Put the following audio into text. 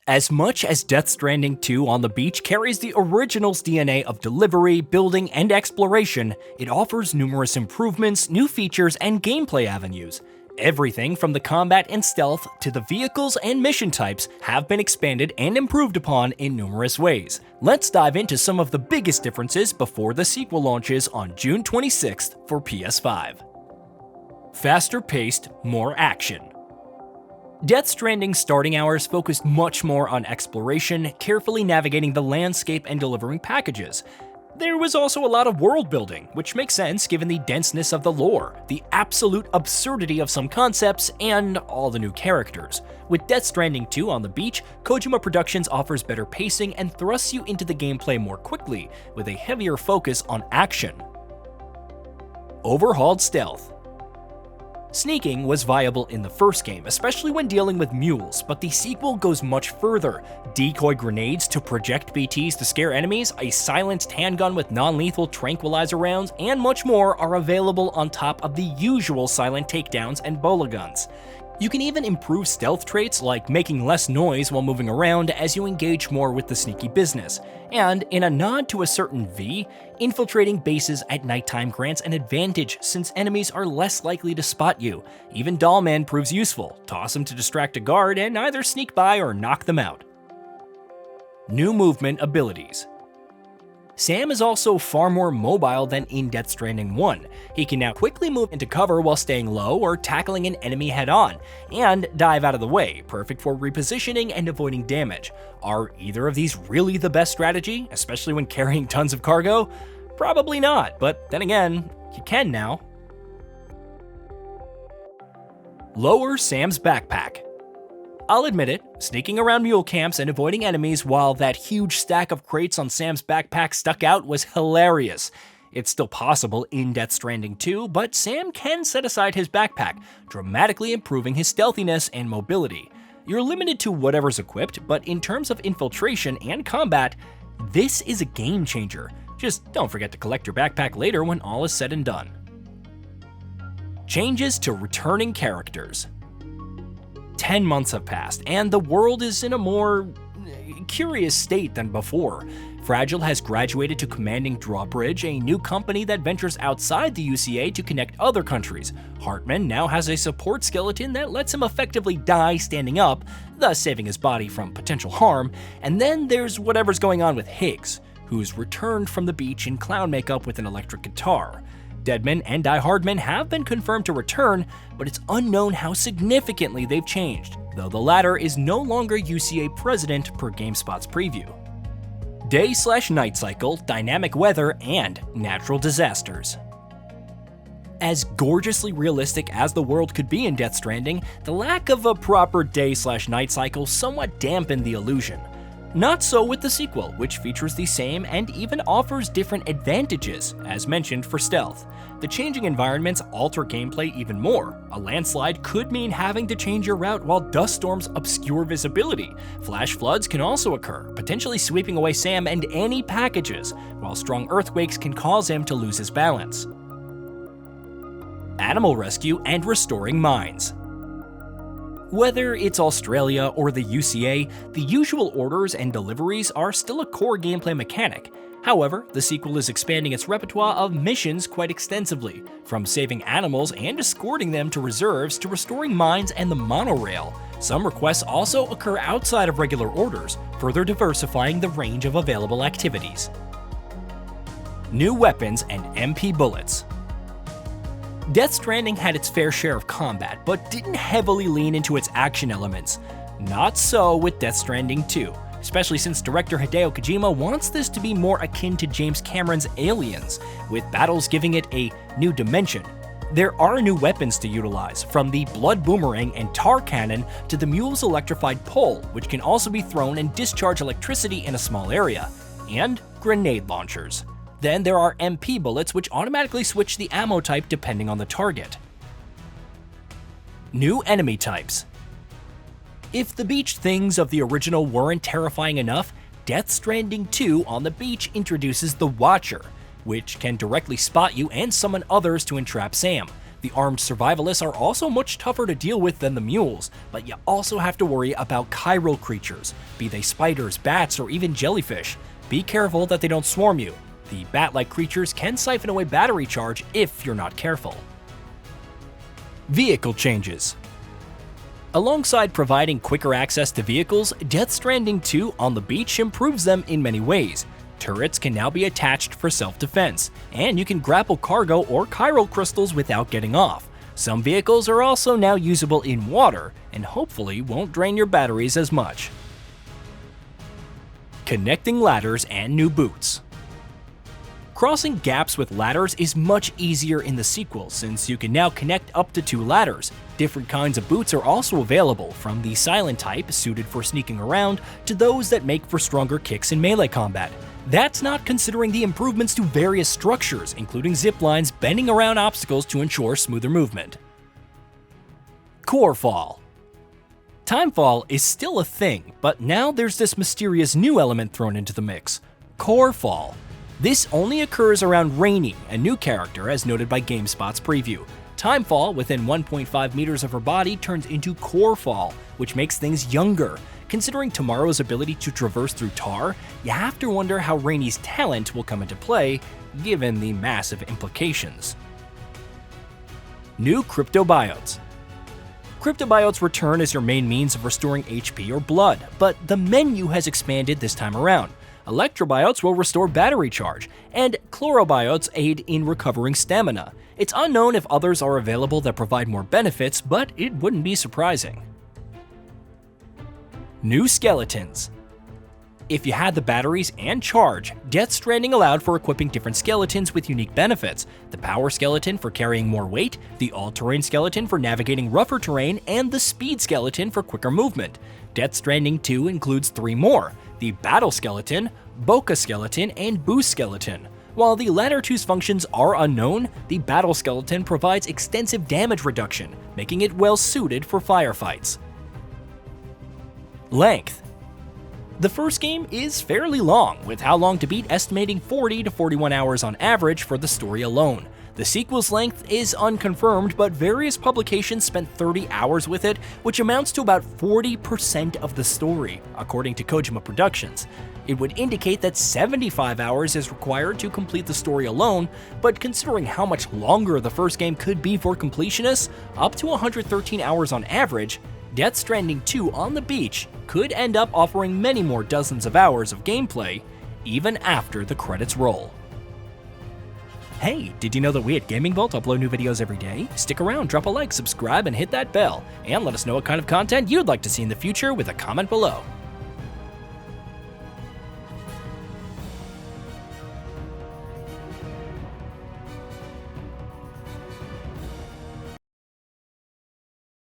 As much as Death Stranding 2 on the beach carries the original's DNA of delivery, building, and exploration, it offers numerous improvements, new features, and gameplay avenues. Everything from the combat and stealth to the vehicles and mission types have been expanded and improved upon in numerous ways. Let's dive into some of the biggest differences before the sequel launches on June 26th for PS5. Faster paced, more action. Death Stranding's starting hours focused much more on exploration, carefully navigating the landscape and delivering packages. There was also a lot of world building, which makes sense given the denseness of the lore, the absolute absurdity of some concepts, and all the new characters. With Death Stranding 2 on the beach, Kojima Productions offers better pacing and thrusts you into the gameplay more quickly, with a heavier focus on action. Overhauled stealth. Sneaking was viable in the first game, especially when dealing with mules, but the sequel goes much further. Decoy grenades to project BTs to scare enemies, a silenced handgun with non-lethal tranquilizer rounds, and much more are available on top of the usual silent takedowns and bola guns. You can even improve stealth traits like making less noise while moving around as you engage more with the sneaky business. And in a nod to a certain V, infiltrating bases at nighttime grants an advantage since enemies are less likely to spot you. Even Dollman proves useful. Toss him to distract a guard and either sneak by or knock them out. New movement abilities. Sam is also far more mobile than in Death Stranding 1. He can now quickly move into cover while staying low or tackling an enemy head-on, and dive out of the way, perfect for repositioning and avoiding damage. Are either of these really the best strategy, especially when carrying tons of cargo? Probably not, but then again, you can now. Lower Sam's backpack. I'll admit it, sneaking around mule camps and avoiding enemies while that huge stack of crates on Sam's backpack stuck out was hilarious. It's still possible in Death Stranding 2, but Sam can set aside his backpack, dramatically improving his stealthiness and mobility. You're limited to whatever's equipped, but in terms of infiltration and combat, this is a game changer. Just don't forget to collect your backpack later when all is said and done. Changes to returning characters. 10 months have passed, and the world is in a more curious state than before. Fragile has graduated to commanding Drawbridge, a new company that ventures outside the UCA to connect other countries. Hartman now has a support skeleton that lets him effectively die standing up, thus saving his body from potential harm. And then there's whatever's going on with Higgs, who's returned from the beach in clown makeup with an electric guitar. Deadman and Die Hardman have been confirmed to return, but it's unknown how significantly they've changed, though the latter is no longer UCA president per GameSpot's preview. Day/night cycle, dynamic weather, and natural disasters. As gorgeously realistic as the world could be in Death Stranding, the lack of a proper day/night cycle somewhat dampened the illusion. Not so with the sequel, which features the same and even offers different advantages, as mentioned for stealth. The changing environments alter gameplay even more. A landslide could mean having to change your route while dust storms obscure visibility. Flash floods can also occur, potentially sweeping away Sam and any packages, while strong earthquakes can cause him to lose his balance. Animal rescue and restoring mines. Whether it's Australia or the UCA, the usual orders and deliveries are still a core gameplay mechanic. However, the sequel is expanding its repertoire of missions quite extensively, from saving animals and escorting them to reserves to restoring mines and the monorail. Some requests also occur outside of regular orders, further diversifying the range of available activities. New weapons and MP bullets. Death Stranding had its fair share of combat, but didn't heavily lean into its action elements. Not so with Death Stranding 2, especially since director Hideo Kojima wants this to be more akin to James Cameron's Aliens, with battles giving it a new dimension. There are new weapons to utilize, from the Blood Boomerang and Tar Cannon to the mule's electrified pole, which can also be thrown and discharge electricity in a small area, and grenade launchers. Then there are MP bullets, which automatically switch the ammo type depending on the target. New enemy types. If the beach things of the original weren't terrifying enough, Death Stranding 2 on the beach introduces the Watcher, which can directly spot you and summon others to entrap Sam. The armed survivalists are also much tougher to deal with than the mules, but you also have to worry about chiral creatures, be they spiders, bats, or even jellyfish. Be careful that they don't swarm you. The bat-like creatures can siphon away battery charge if you're not careful. Vehicle changes. Alongside providing quicker access to vehicles, Death Stranding 2 on the beach improves them in many ways. Turrets can now be attached for self-defense, and you can grapple cargo or chiral crystals without getting off. Some vehicles are also now usable in water, and hopefully won't drain your batteries as much. Connecting ladders and new boots. Crossing gaps with ladders is much easier in the sequel, since you can now connect up to 2 ladders. Different kinds of boots are also available, from the silent type, suited for sneaking around, to those that make for stronger kicks in melee combat. That's not considering the improvements to various structures, including zip lines bending around obstacles to ensure smoother movement. Corefall. Timefall is still a thing, but now there's this mysterious new element thrown into the mix: Corefall. This only occurs around Rainy, a new character as noted by GameSpot's preview. Timefall within 1.5 meters of her body turns into Corefall, which makes things younger. Considering Tomorrow's ability to traverse through tar, you have to wonder how Rainy's talent will come into play, given the massive implications. New cryptobiots. Cryptobiots return as your main means of restoring HP or blood, but the menu has expanded this time around. Electrobiots will restore battery charge, and chlorobiots aid in recovering stamina. It's unknown if others are available that provide more benefits, but it wouldn't be surprising. New skeletons. If you had the batteries and charge, Death Stranding allowed for equipping different skeletons with unique benefits: the power skeleton for carrying more weight, the all-terrain skeleton for navigating rougher terrain, and the speed skeleton for quicker movement. Death Stranding 2 includes 3 more: the battle skeleton, bokeh skeleton, and boost skeleton. While the latter two's functions are unknown, the battle skeleton provides extensive damage reduction, making it well suited for firefights. Length. The first game is fairly long, with How Long to Beat estimating 40 to 41 hours on average for the story alone. The sequel's length is unconfirmed, but various publications spent 30 hours with it, which amounts to about 40% of the story, according to Kojima Productions. It would indicate that 75 hours is required to complete the story alone, but considering how much longer the first game could be for completionists, up to 113 hours on average, Death Stranding 2 on the beach could end up offering many more dozens of hours of gameplay, even after the credits roll. Hey, did you know that we at GamingBolt upload new videos every day? Stick around, drop a like, subscribe, and hit that bell, and let us know what kind of content you'd like to see in the future with a comment below.